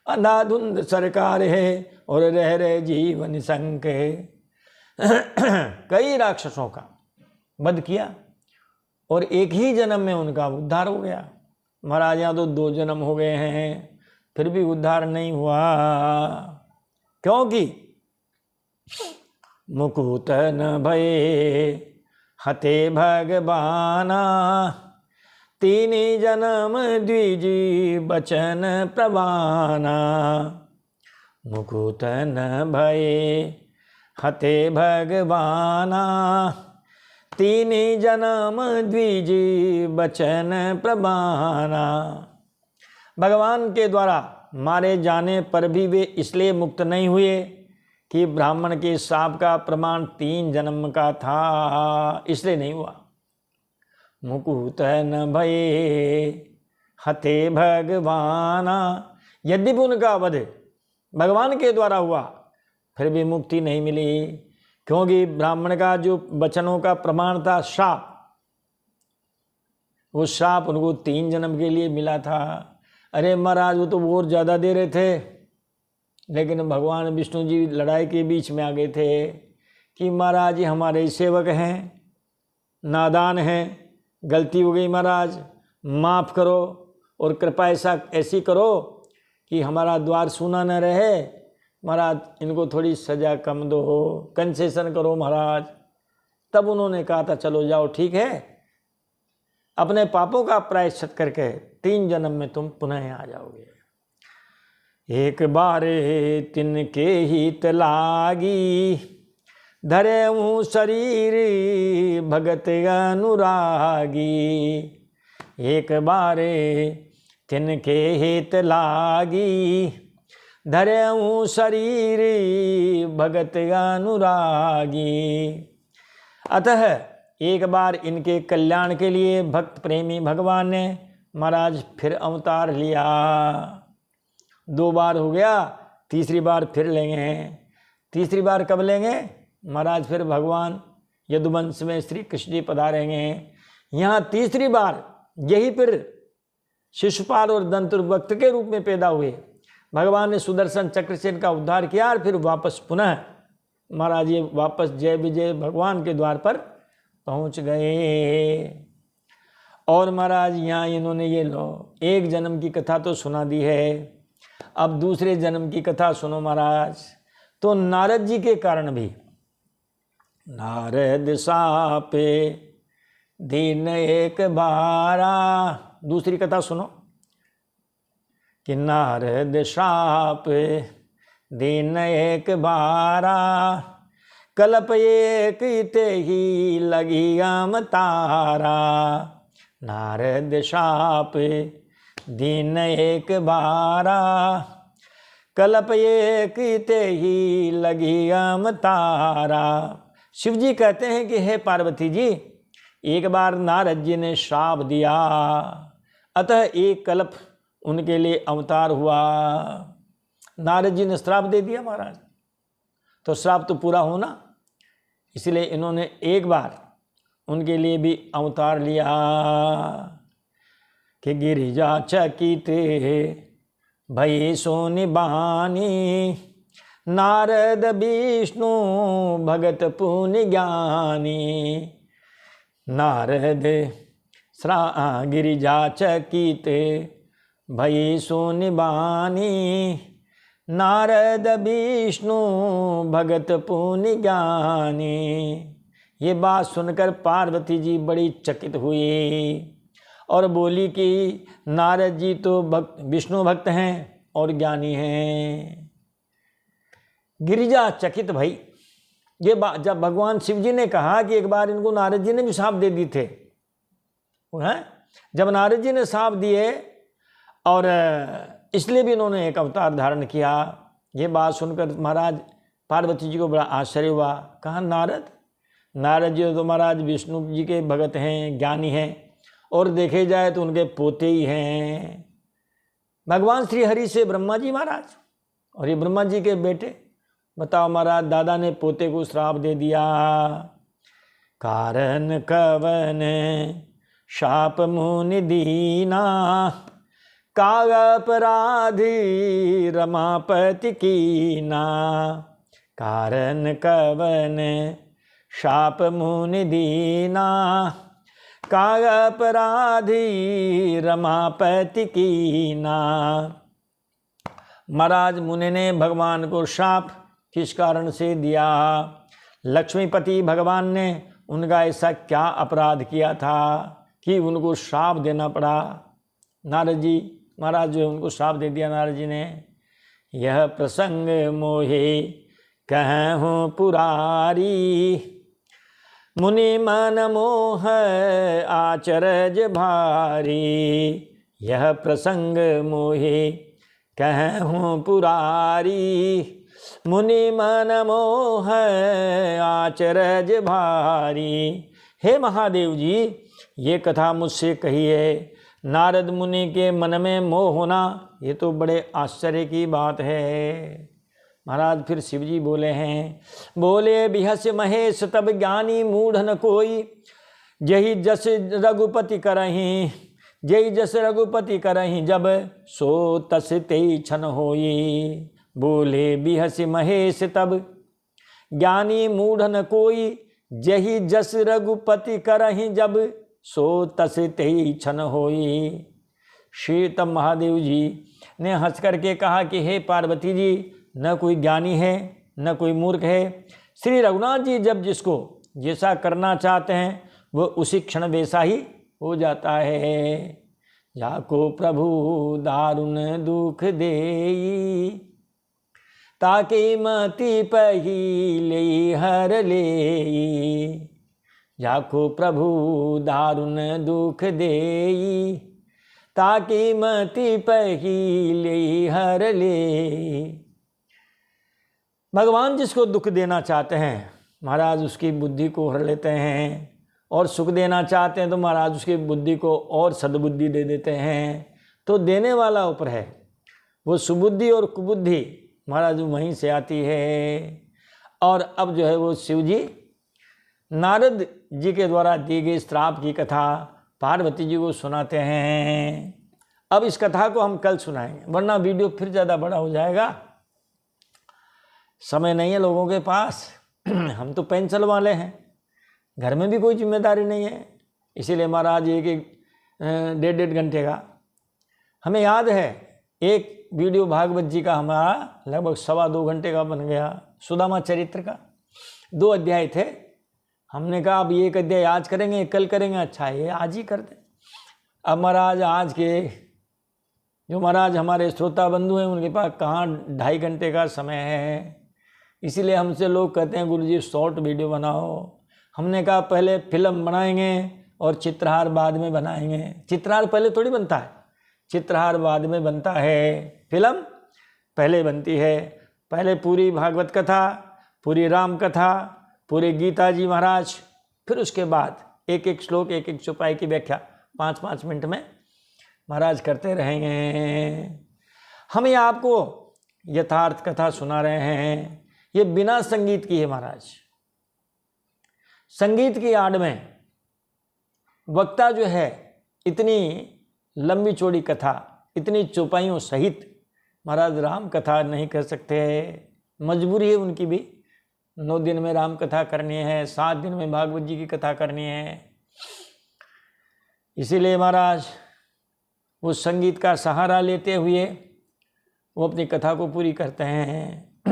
अंधाधुंध सरकार है और रह रहे जीवन संक है। कई राक्षसों का वध किया और एक ही जन्म में उनका उद्धार हो गया। महाराज यहाँ तो 2 जन्म हो गए हैं, फिर भी उद्धार नहीं हुआ, क्योंकि मुकुत न भये हते भगवाना, 3 जन्म द्विजी बचन प्रवाना। मुकुत न भये हते भगवाना, 3 जन्म द्विजी बचन प्रवाना। भगवान के द्वारा मारे जाने पर भी वे इसलिए मुक्त नहीं हुए कि ब्राह्मण के शाप का प्रमाण 3 जन्म का था, इसलिए नहीं हुआ। मुकुत न भये हते भगवाना, यद्यपि उनका वध भगवान के द्वारा हुआ फिर भी मुक्ति नहीं मिली, क्योंकि ब्राह्मण का जो वचनों का प्रमाण था शाप, वो शाप उनको 3 जन्म के लिए मिला था। अरे महाराज वो तो और ज़्यादा दे रहे थे, लेकिन भगवान विष्णु जी लड़ाई के बीच में आ गए थे कि महाराज ये हमारे सेवक हैं, नादान हैं, गलती हो गई महाराज, माफ़ करो और कृपा ऐसी करो कि हमारा द्वार सूना न रहे। महाराज इनको थोड़ी सज़ा कम दो, कंसेशन करो महाराज। तब उन्होंने कहा था चलो जाओ ठीक है, अपने पापों का प्रायश्चित करके 3 जन्म में तुम पुनः आ जाओगे। एक बार तिनके हित लागी, धरे हूँ शरीर भगत अनुरागी। एक बार तिनके हित लागी, धरे हूँ शरीर भगत अनुरागी। अतः एक बार इनके कल्याण के लिए भक्त प्रेमी भगवान ने महाराज फिर अवतार लिया। 2 बार हो गया, तीसरी बार फिर लेंगे। तीसरी बार कब लेंगे महाराज? फिर भगवान यदुवंश में श्री कृष्ण जी पधारेंगे। यहाँ तीसरी बार यही फिर शिशुपाल और दंतुर्वक्त के रूप में पैदा हुए। भगवान ने सुदर्शन चक्र से इनका उद्धार किया और फिर वापस पुनः महाराज ये वापस जय विजय भगवान के द्वार पर पहुंच गए। और महाराज यहाँ इन्होंने ये लो 1 जन्म की कथा तो सुना दी है, अब दूसरे जन्म की कथा सुनो महाराज। तो नारद जी के कारण भी, नारद सापे दिन एक बारा। दूसरी कथा सुनो कि नारद श्राप दिन एक बारा, कल्प एक ते ही लगी अवतारा। नारद श्राप दिन एक बारा, कल्प एक ते ही लगी अवतारा। शिव जी कहते हैं कि हे पार्वती जी, एक बार नारद जी ने श्राप दिया, अतः एक कल्प उनके लिए अवतार हुआ। नारद जी ने श्राप दे दिया महाराज, तो श्राप तो पूरा होना, इसलिए इन्होंने एक बार उनके लिए भी अवतार लिया कि गिरिजा चकित भई सोनि बानी, नारद विष्णु भगत पुनि ज्ञानी। नारद गिरिजा चकित भई सोनि बानी, नारद विष्णु भगत पुनि ज्ञानी। ये बात सुनकर पार्वती जी बड़ी चकित हुई और बोली कि नारद जी तो विष्णु भक्त हैं और ज्ञानी हैं। गिरिजा चकित भाई, ये बात जब भगवान शिव जी ने कहा कि एक बार इनको नारद जी ने भी शाप दे दिए थे, जब नारद जी ने शाप दिए और इसलिए भी इन्होंने एक अवतार धारण किया। ये बात सुनकर महाराज पार्वती जी को बड़ा आश्चर्य हुआ। कहा नारद जी तो महाराज विष्णु जी के भगत हैं, ज्ञानी हैं, और देखे जाए तो उनके पोते ही हैं भगवान श्री हरि से ब्रह्मा जी महाराज, और ये ब्रह्मा जी के बेटे। बताओ महाराज, दादा ने पोते को श्राप दे दिया। कारण कवन शाप मुनि दीना, काग अपराधी रमापति कीना। कारण कवन शाप मुनि दीना, काग अपराधी रमापति कीना। महाराज मुनि ने भगवान को शाप किस कारण से दिया? लक्ष्मीपति भगवान ने उनका ऐसा क्या अपराध किया था कि उनको श्राप देना पड़ा? नारद जी महाराज जो है उनको श्राप दे दिया नारद जी ने। यह प्रसंग मोहे कहूँ पुरारी, मुनि मन मोह आचरज भारी। यह प्रसंग मोहे कहूँ पुरारी, मुनि मन मोह आचरज भारी। हे महादेव जी, ये कथा मुझसे कही है। नारद मुनि के मन में मोह होना, ये तो बड़े आश्चर्य की बात है। महाराज फिर शिव जी बोले हैं, बोले बिहस महेश तब ज्ञानी मूढ़ न कोई, जही जस रघुपति करहीं, जही जस रघुपति करहीं, जब सो तस तेई छन होई। बोले बिहस महेश तब ज्ञानी मूढ़ न कोई, जही जस रघुपति करहीं, जब सो तस तेई छन होई। श्री तब महादेव जी ने हंस करके कहा कि हे पार्वती जी, न कोई ज्ञानी है न कोई मूर्ख है। श्री रघुनाथ जी जब जिसको जैसा करना चाहते हैं वो उसी क्षण वैसा ही हो जाता है। जाको प्रभु दारुण दुख देई, ताकि मति पहिले हर लेई। जाको प्रभु दारुण दुख देई, ताकि मति पहिले हर ले। भगवान जिसको दुख देना चाहते हैं महाराज उसकी बुद्धि को हर लेते हैं, और सुख देना चाहते हैं तो महाराज उसकी बुद्धि को और सद्बुद्धि दे देते हैं। तो देने वाला ऊपर है, वो सुबुद्धि और कुबुद्धि महाराज वहीं से आती है। और अब जो है वो शिव जी नारद जी के द्वारा दी गई श्राप की कथा पार्वती जी को सुनाते हैं। अब इस कथा को हम कल सुनाएंगे, वरना वीडियो फिर ज़्यादा बड़ा हो जाएगा। समय नहीं है लोगों के पास, हम तो पेंशन वाले हैं, घर में भी कोई जिम्मेदारी नहीं है, इसीलिए महाराज एक डेढ़ घंटे का। हमें याद है एक वीडियो भागवत जी का हमारा लगभग 2.25 घंटे का बन गया, सुदामा चरित्र का 2 अध्याय थे। हमने कहा अब ये अध्याय आज करेंगे, कल करेंगे, अच्छा ये आज ही कर दें। अब महाराज आज के जो महाराज हमारे श्रोता बंधु हैं उनके पास कहाँ 2.5 घंटे का समय है, इसीलिए हमसे लोग कहते हैं गुरुजी शॉर्ट वीडियो बनाओ। हमने कहा पहले फिल्म बनाएंगे और चित्रहार बाद में बनाएंगे। चित्रहार पहले थोड़ी बनता है, चित्रहार बाद में बनता है, फिल्म पहले बनती है। पहले पूरी भागवत कथा, पूरी राम कथा, पूरे गीता जी महाराज, फिर उसके बाद एक एक श्लोक, एक एक चौपाई की व्याख्या 5-5 मिनट में महाराज करते रहेंगे। हम ये आपको यथार्थ कथा सुना रहे हैं, ये बिना संगीत की है महाराज। संगीत की आड़ में वक्ता जो है इतनी लंबी चौड़ी कथा, इतनी चौपाइयों सहित महाराज राम कथा नहीं कर सकते, मजबूरी है उनकी भी। 9 दिन में राम कथा करनी है, 7 दिन में भागवत जी की कथा करनी है, इसीलिए महाराज वो संगीत का सहारा लेते हुए वो अपनी कथा को पूरी करते हैं।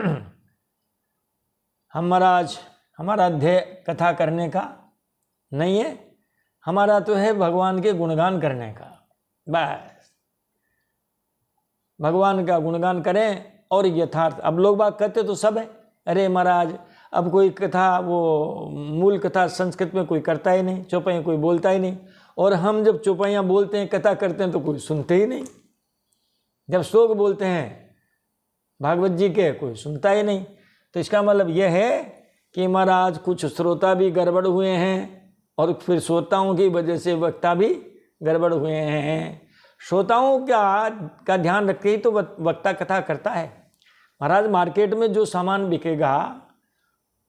हम महाराज, हमारा ध्येय कथा करने का नहीं है, हमारा तो है भगवान के गुणगान करने का। बस भगवान का गुणगान करें और यथार्थ। अब लोग बात कहते तो सब है, अरे महाराज अब कोई कथा, वो मूल कथा संस्कृत में कोई करता ही नहीं, चौपाइयाँ कोई बोलता ही नहीं, और हम जब चौपाइयाँ बोलते हैं, कथा करते हैं तो कोई सुनते ही नहीं। जब श्लोक बोलते हैं भागवत जी के, कोई सुनता ही नहीं। तो इसका मतलब यह है कि महाराज कुछ श्रोता भी गड़बड़ हुए हैं और फिर श्रोताओं की वजह से वक्ता भी गड़बड़ हुए हैं। श्रोताओं का ध्यान रख के ही तो वक्ता कथा करता है। महाराज मार्केट में जो सामान बिकेगा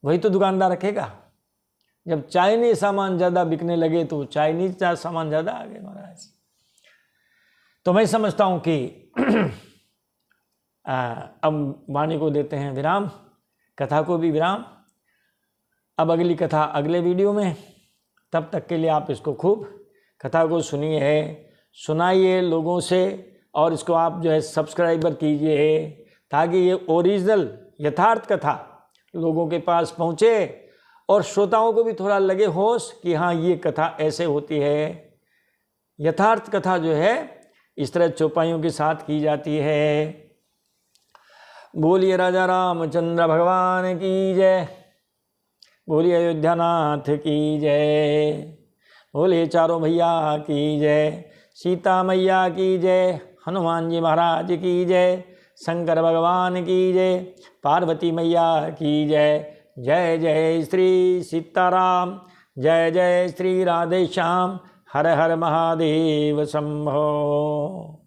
वही तो दुकानदार रखेगा। जब चाइनीज सामान ज़्यादा बिकने लगे तो चाइनीज सामान ज़्यादा आ गए महाराज। तो मैं समझता हूँ कि अब वाणी को देते हैं विराम, कथा को भी विराम। अब अगली कथा अगले वीडियो में, तब तक के लिए आप इसको खूब कथा को सुनिए, सुनाइए लोगों से, और इसको आप जो है सब्सक्राइबर कीजिए ताकि ये ओरिजिनल यथार्थ कथा लोगों के पास पहुँचे और श्रोताओं को भी थोड़ा लगे होश कि हाँ ये कथा ऐसे होती है। यथार्थ कथा जो है इस तरह चौपाइयों के साथ की जाती है। बोलिए राजा रामचंद्र भगवान की जय, बोलिए अयोध्या नाथ की जय, बोलिए चारों भैया की जय, सीता मैया की जय, हनुमान जी महाराज की जय, शंकर भगवान की जय, पार्वती मैया की जय। जय जय श्री सीताराम, जय जय श्री राधे श्याम, हर हर महादेव शंभो।